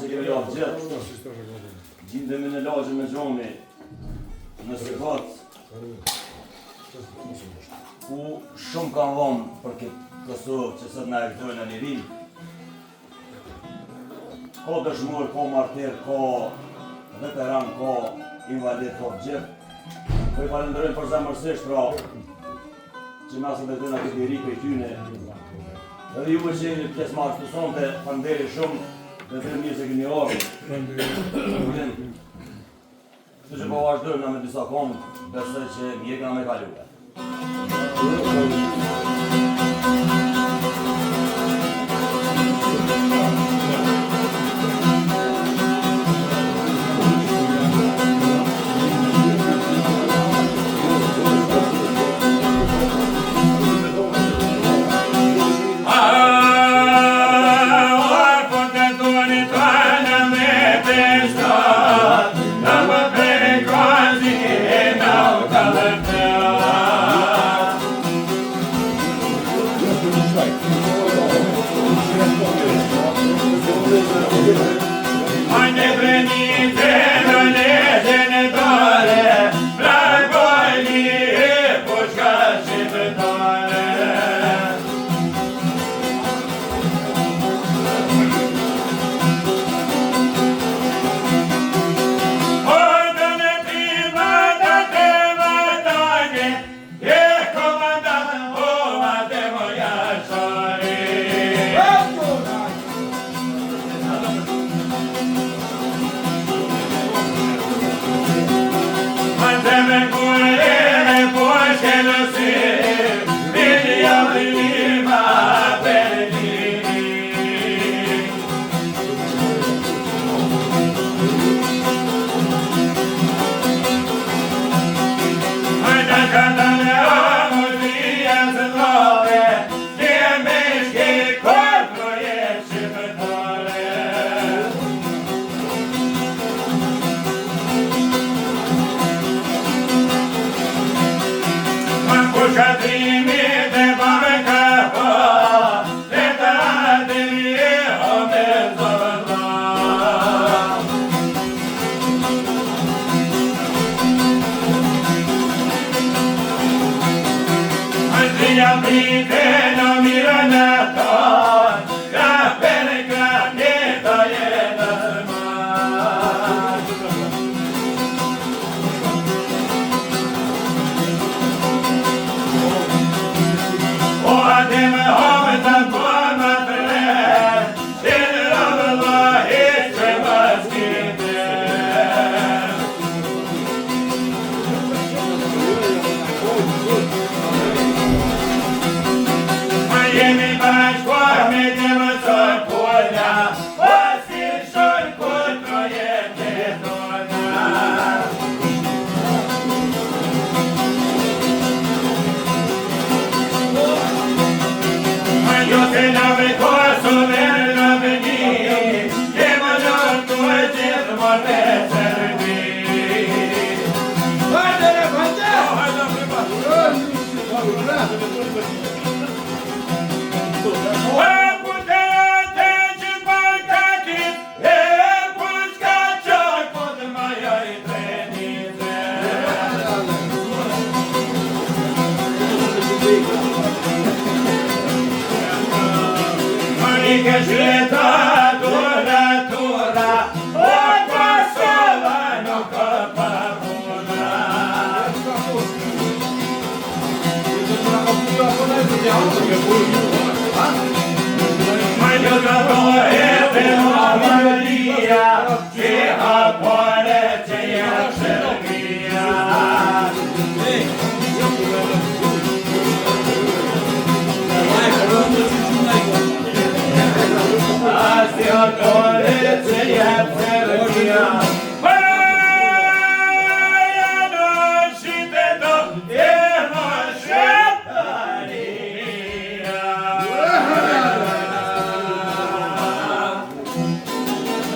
që kemi javë gjithë, gjindemi në lagjën me gjoni, në Sërbat, ku shumë kanë vonë për këtë Kosovë që sot na e këtojnë në lirin. Ka dëshmor, ka martir, ka veteran, ka invalid, ka gjithë. Po I falenderojmë për zemërsisht pra që na së betejnë këtë liri për I tyne. Edhe ju që jeni pjesë marrës të sonte, falenderi shumë dhe të mirë se keni ardhur. Kështu që po vazhdojmë me disa kohë, besoj që mjekën me kaluar. Yeah.